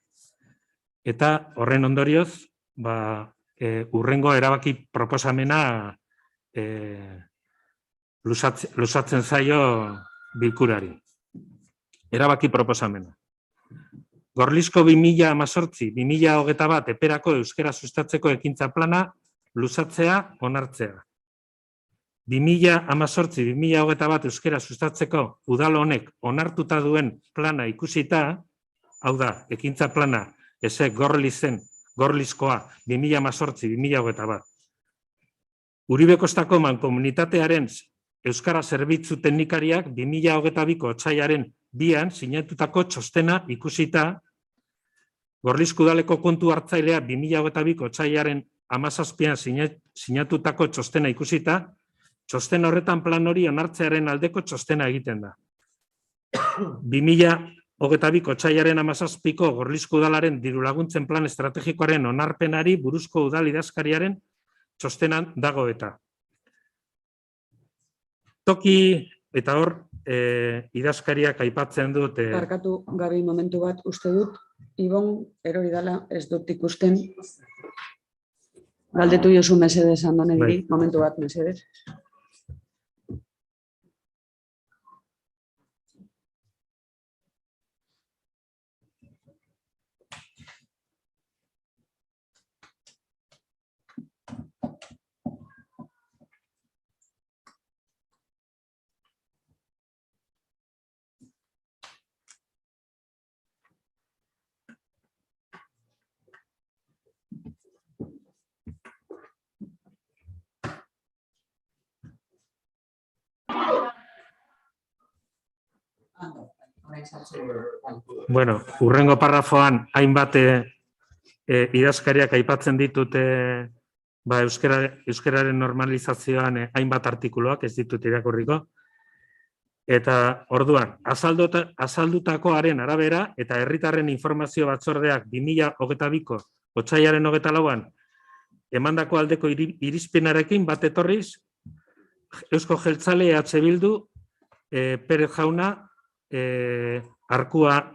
Eta horren ondorioz, hurrengo erabaki proposamena luzatzen zaio bilkurari. Erabaki proposamena. Gorlizko 2018-2021 eperako euskara sustatzeko ekintza plana luzatzea onartzea. 2018-2021 euskara sustatzeko udal honek onartuta duen plana ikusita, hau da, ekintza plana, ezek Gorlizkoa 2018-2021. Uribe Kostako mankomunitatearen euskara zerbitzu teknikariak 2022ko otsailaren 2an sinatutako txostena ikusita, Gorlizko udaleko kontu hartzailea 2022ko otsailaren 17an sinatutako txostena ikusita, txosten horretan plan hori onartzearen aldeko txostena egiten da. 2022ko otsailaren 17ko Gorlizko udalaren dirulaguntzen plan estrategikoaren onarpenari buruzko udal idazkariaren txostenan dago eta. Toki eta hor idazkariak aipatzen dut. Barkatu Gabi momentu bat uste dut, Ibon erori dala ez dut ikusten. Galdetu jozu mesedez Andonegi, momentu bat mesedez. Bueno, hurrengo parrafoan hainbat idazkariak aipatzen ditute euskararen normalizazioan hainbat artikuluak, ez ditut irakurriko. Eta orduan, azaldutakoaren arabera eta herritarren informazio batzordeak 2022ko otsailaren 24an emandako aldeko irizpenarekin bat etorriz, Eusko Jeltzale EH Bildu, Perez Jauna, Arkua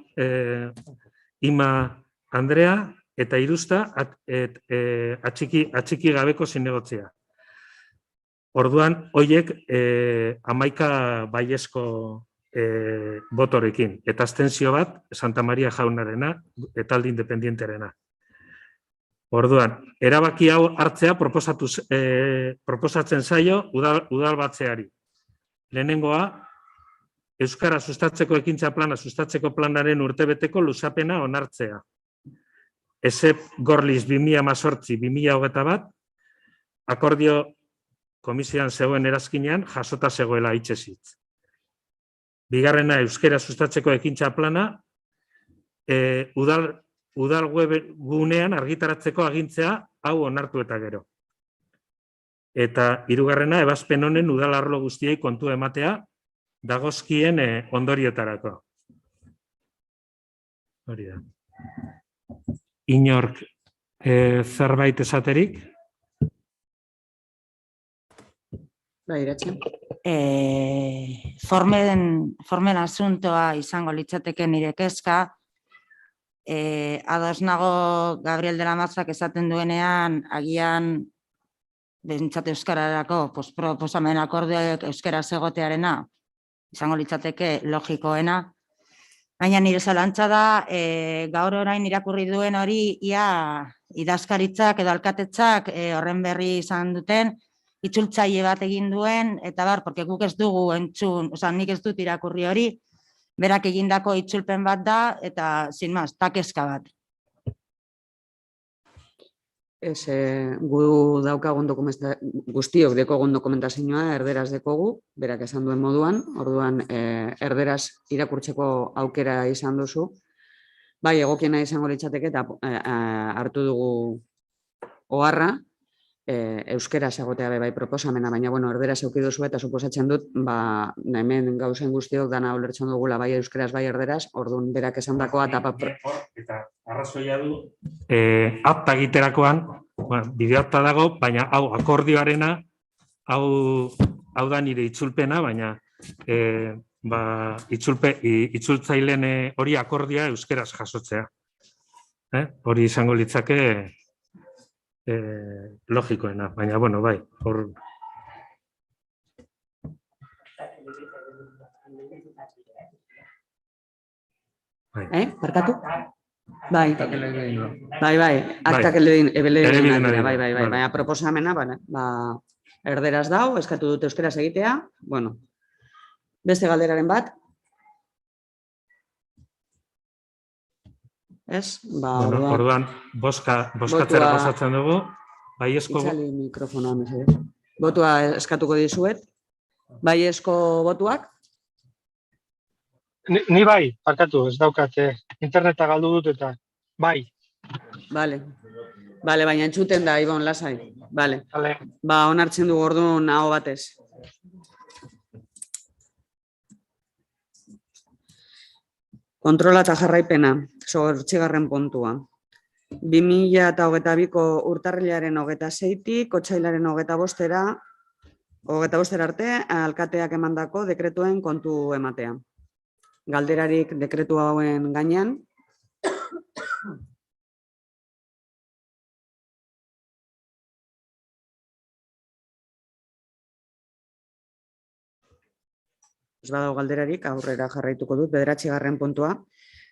Ima Andrea eta Irusta atxiki gabeko zinegotzea. Orduan, hoiek 11 baiezko botorekin, eta abstentzio bat Santa Maria Jaunarena eta alde independienterena. Orduan, erabaki hau hartzea proposatzen zaio udalbatzeari. Lehenengoa, euskara sustatzeko ekintza plana sustatzeko planaren urtebeteko luzapena onartzea. ESEP Gorliz 2018-2021 akordio komisioan zegoen erazkinean jasota zegoela hitzezitz. Bigarrena, euskara sustatzeko ekintza plana udal webgunean argitaratzeko agintzea hau onartu eta gero. Eta hirugarrena, ebazpen honen udal arlo guztiei kontu ematea dagozkien ondoriotarako. Hori da. Inork zerbait esaterik? Bai, Iratxe. Formen asuntoa izango litzateke nire kezka, ados nago Gabriel de la Mazak esaten duenean, agian behintzat euskararako proposamen akordioak euskaraz egotearena, izango litzateke logikoena. Baina nire zalantza da, gaur orain irakurri duen hori ia idazkaritzak edo alkatetzak horren berri izan duten, itzultzaile bat egin duen, eta porque guk ez dugu entzun, nik ez dut irakurri hori, berak egindako itzulpen bat da, eta sin más, takezka bat. Gu daukagun guztiok dekogun dokumentazioa erderaz dekogu, berak esan duen moduan, orduan erderaz irakurtzeko aukera izan duzu. Bai, egokiena izango litzateke eta hartu dugu oharra, euskera egotea bai proposamena, baina erderaz eduki duzu eta suposatzen dut, hemen gauzen guztiok dana ulertzen dugula bai euskeraz bai erderaz, orduan berak esandakoa eta arrazoia du, apta egiterakoan, bideo apta dago, baina hau akordioarena, hau da nire itzulpena, baina itzultzaileen hori akordioa euskeraz jasotzea. Hori izango litzake logikoena, baina, bai, hor... Parkatu? Bai, aktak elebideen dira, baina proposamena, erderaz dau, eskatu dut euskeraz egitea, beste galderaren bat. Ez? Orduan, boskatzera pasatzen dugu, baiezko... Itzali mikrofonoa, mesedez. Botua eskatuko dizuet. Baiezko botuak? Ni bai, parkatu, ez daukate, interneta galdu dut eta bai. Bale, baina entzuten da, Ibon, lasai. Bale, onartzen dugu orduan aho batez. Kontrola eta jarraipena, 8. puntua. 2022ko urtarrilaren 26-tik, otsailaren 25-era arte, alkateak emandako dekretuen kontu ematea. Galderarik dekretu hauen gainean. Ez badago galderarik, aurrera jarraituko dut, 9. puntua.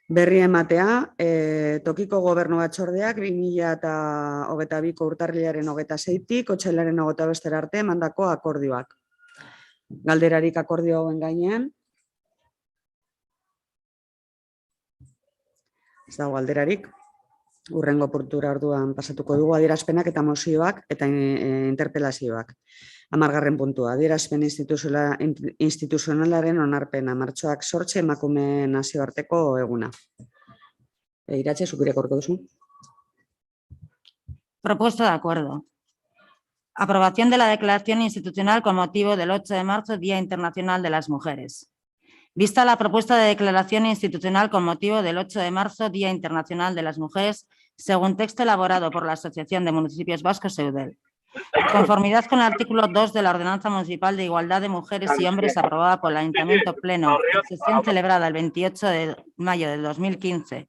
Berri ematea, tokiko gobernu batzordeak 2022ko urtarrilaren 26-tik, otsailaren 25-era arte emandako akordioak. Galderarik akordio hauen gainean. Ez dago galderarik. Hurrengo puntura orduan pasatuko dugu adierazpenak eta mozioak eta interpelazioak. 10. puntua, adierazpen instituzionalaren onarpena, martxoak 8 emakume nazioarteko eguna. Iratxe, zuk irakurriko duzu. Propuesta de acuerdo. Aprobación de la declaración institucional con motivo del 8 de marzo, Día Internacional de las Mujeres. Vista la propuesta de declaración institucional con motivo del 8 de marzo, Día Internacional de las Mujeres, según texto elaborado por la Asociación de Municipios Vascos, EUDEL. En conformidad con el artículo 2 de la Ordenanza Municipal de Igualdad de Mujeres y Hombres aprobada por el Ayuntamiento Pleno, sesión celebrada el 28 de mayo de 2015,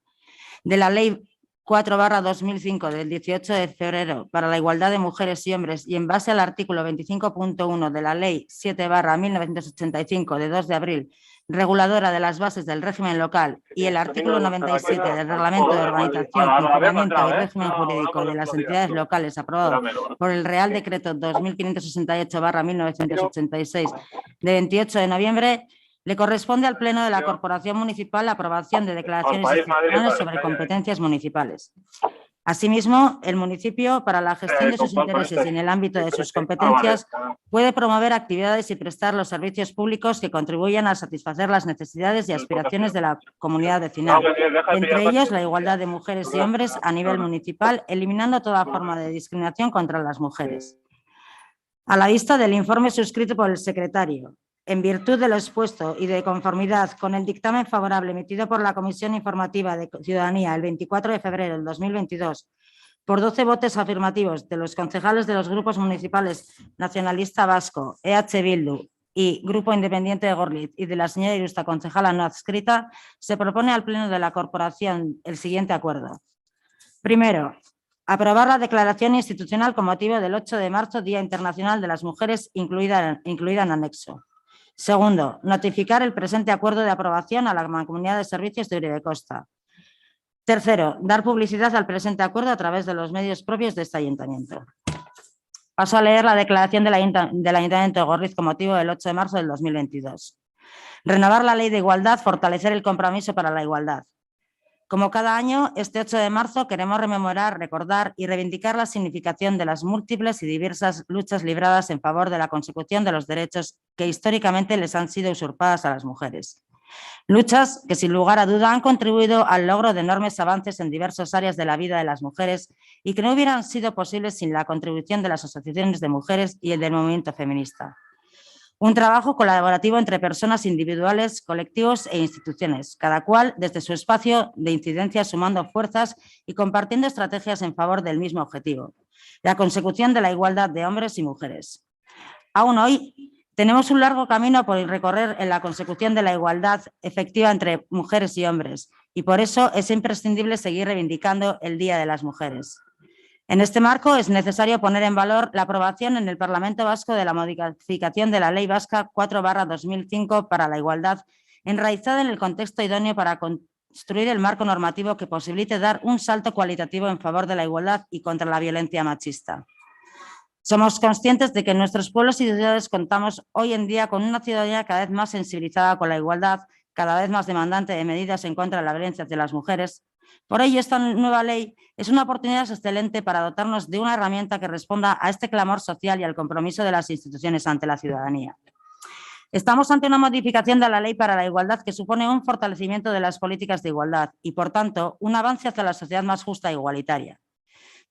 de la Ley 4/2005 del 18 de febrero para la igualdad de mujeres y hombres y en base al artículo 25.1 de la Ley 7/1985 de 2 de abril, reguladora de las bases del régimen local y el artículo 97 del Reglamento de Organización, Funcionamiento y Régimen Jurídico de las Entidades Locales aprobado por el Real Decreto 2568/1986 de 28 de noviembre, le corresponde al Pleno de la Corporación Municipal la aprobación de declaraciones institucionales sobre competencias municipales. Asimismo, el municipio, para la gestión de sus intereses y en el ámbito de sus competencias, puede promover actividades y prestar los servicios públicos que contribuyan a satisfacer las necesidades y aspiraciones de la comunidad vecinal, entre ellos la igualdad de mujeres y hombres a nivel municipal, eliminando toda forma de discriminación contra las mujeres. A la vista del informe suscrito por el secretario, en virtud de lo expuesto y de conformidad con el dictamen favorable emitido por la Comisión Informativa de Ciudadanía el 24 de febrero del 2022, por 12 votos afirmativos de los concejales de los grupos municipales Nacionalista Vasco, EH Bildu, y Grupo Independiente de Gorliz y de la señora Irusta, concejala no adscrita, se propone al Pleno de la Corporación el siguiente acuerdo. Primero, aprobar la declaración institucional con motivo del 8 de marzo, Día Internacional de las Mujeres, incluida en anexo. Segundo, notificar el presente acuerdo de aprobación a la Mancomunidad de Servicios de Uribe Costa. Tercero, dar publicidad al presente acuerdo a través de los medios propios de este ayuntamiento. Paso a leer la declaración del Ayuntamiento de Gorliz con motivo del 8 de marzo del 2022. Renovar la Ley de Igualdad, fortalecer el compromiso para la igualdad. Como cada año, este 8 de marzo queremos rememorar, recordar y reivindicar la significación de las múltiples y diversas luchas libradas en favor de la consecución de los derechos que históricamente les han sido usurpadas a las mujeres. Luchas que sin lugar a duda han contribuido al logro de enormes avances en diversas áreas de la vida de las mujeres y que no hubieran sido posibles sin la contribución de las asociaciones de mujeres y el del movimiento feminista. Un trabajo colaborativo entre personas individuales, colectivos e instituciones, cada cual desde su espacio de incidencia sumando fuerzas y compartiendo estrategias en favor del mismo objetivo, la consecución de la igualdad de hombres y mujeres. Aún hoy tenemos un largo camino por recorrer en la consecución de la igualdad efectiva entre mujeres y hombres y por eso es imprescindible seguir reivindicando el Día de las Mujeres. En este marco es necesario poner en valor la aprobación en el Parlamento Vasco de la modificación de la Ley Vasca 4/2005 para la igualdad, enraizada en el contexto idóneo para construir el marco normativo que posibilite dar un salto cualitativo en favor de la igualdad y contra la violencia machista. Somos conscientes de que en nuestros pueblos y ciudades contamos hoy en día con una ciudadanía cada vez más sensibilizada con la igualdad, cada vez más demandante de medidas en contra de la violencia hacia las mujeres. Por ello, esta nueva ley es una oportunidad excelente para dotarnos de una herramienta que responda a este clamor social y al compromiso de las instituciones ante la ciudadanía. Estamos ante una modificación de la Ley para la Igualdad que supone un fortalecimiento de las políticas de igualdad y, por tanto, un avance hacia la sociedad más justa e igualitaria.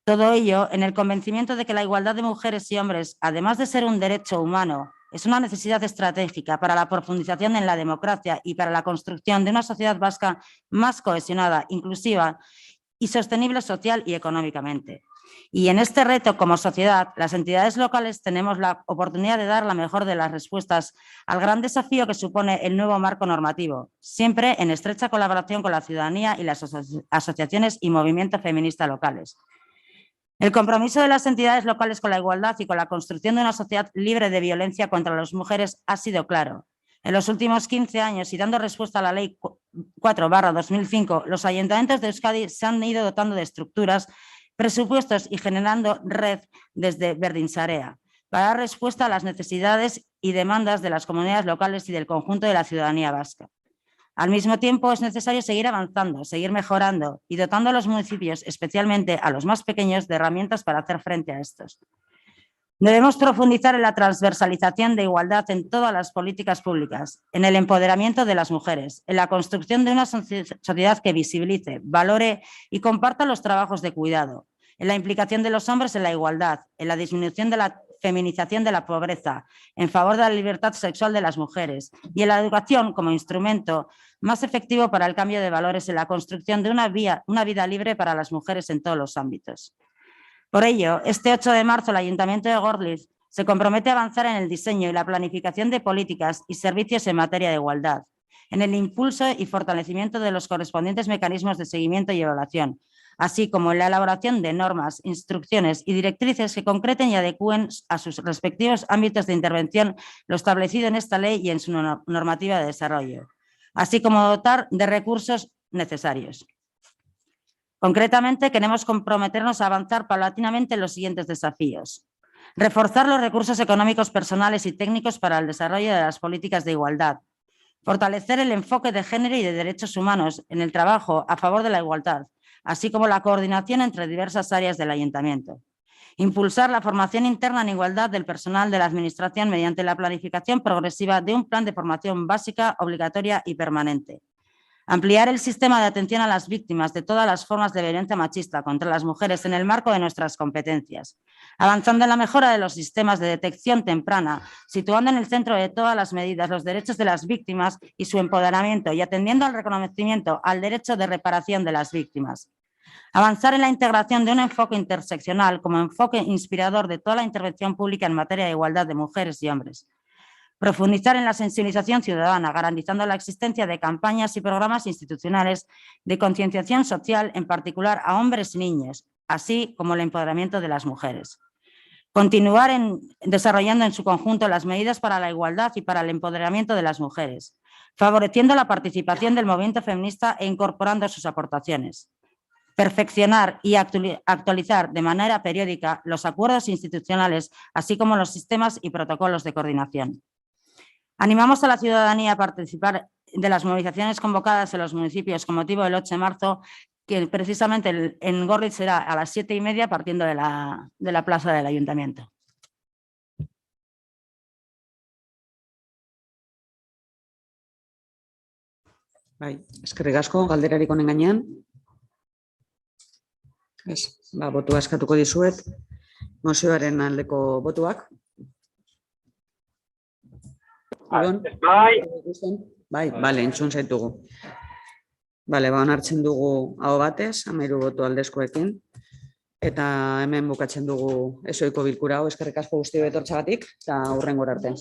Todo ello en el convencimiento de que la igualdad de mujeres y hombres, además de ser un derecho humano, es una necesidad estratégica para la profundización en la democracia y para la construcción de una sociedad vasca más cohesionada, inclusiva y sostenible social y económicamente. Y en este reto, como sociedad, las entidades locales tenemos la oportunidad de dar la mejor de las respuestas al gran desafío que supone el nuevo marco normativo, siempre en estrecha colaboración con la ciudadanía y las asociaciones y movimientos feministas locales. El compromiso de las entidades locales con la igualdad y con la construcción de una sociedad libre de violencia contra las mujeres ha sido claro. En los últimos 15 años y dando respuesta a la Ley 4/2005, los ayuntamientos de Euskadi se han ido dotando de estructuras, presupuestos y generando red desde Berdinsarea para dar respuesta a las necesidades y demandas de las comunidades locales y del conjunto de la ciudadanía vasca. Al mismo tiempo, es necesario seguir avanzando, seguir mejorando y dotando a los municipios, especialmente a los más pequeños, de herramientas para hacer frente a estos. Debemos profundizar en la transversalización de igualdad en todas las políticas públicas, en el empoderamiento de las mujeres, en la construcción de una sociedad que visibilice, valore y comparta los trabajos de cuidado, en la implicación de los hombres en la igualdad, en la disminución de la feminización de la pobreza, en favor de la libertad sexual de las mujeres y en la educación como instrumento más efectivo para el cambio de valores en la construcción de una vida libre para las mujeres en todos los ámbitos. Por ello, este 8 de marzo el Ayuntamiento de Gorliz se compromete a avanzar en el diseño y la planificación de políticas y servicios en materia de igualdad, en el impulso y fortalecimiento de los correspondientes mecanismos de seguimiento y evaluación, así como en la elaboración de normas, instrucciones y directrices que concreten y adecúen a sus respectivos ámbitos de intervención lo establecido en esta ley y en su normativa de desarrollo, así como dotar de recursos necesarios. Concretamente, queremos comprometernos a avanzar paulatinamente en los siguientes desafíos. Reforzar los recursos económicos personales y técnicos para el desarrollo de las políticas de igualdad. Fortalecer el enfoque de género y de derechos humanos en el trabajo a favor de la igualdad, así como la coordinación entre diversas áreas del ayuntamiento. Impulsar la formación interna en igualdad del personal de la administración mediante la planificación progresiva de un plan de formación básica, obligatoria y permanente. Ampliar el sistema de atención a las víctimas de todas las formas de violencia machista contra las mujeres en el marco de nuestras competencias, avanzando en la mejora de los sistemas de detección temprana, situando en el centro de todas las medidas los derechos de las víctimas y su empoderamiento y atendiendo al reconocimiento al derecho de reparación de las víctimas. Avanzar en la integración de un enfoque interseccional como enfoque inspirador de toda la intervención pública en materia de igualdad de mujeres y hombres. Profundizar en la sensibilización ciudadana, garantizando la existencia de campañas y programas institucionales de concienciación social, en particular a hombres y niños, así como el empoderamiento de las mujeres. Continuar desarrollando en su conjunto las medidas para la igualdad y para el empoderamiento de las mujeres, favoreciendo la participación del movimiento feminista e incorporando sus aportaciones. Perfeccionar y actualizar de manera periódica los acuerdos institucionales, así como los sistemas y protocolos de coordinación. Animamos a la ciudadanía a participar de las movilizaciones convocadas en los municipios con motivo del 8 de marzo, que precisamente en Gorliz será a las 7:30 partiendo de la plaza del Ayuntamiento. Eskerrik asko, galderarik honen gainean. Botua eskatuko dizuet. Mozioaren aldeko botuak. Bai, entzun zaitugu. Onartzen dugu aho batez, 13 botu aldezkoekin. Eta hemen bukatzen dugu ezohiko bilkura hau. Eskerrik asko guztioi etortzeagatik eta hurrengora arte.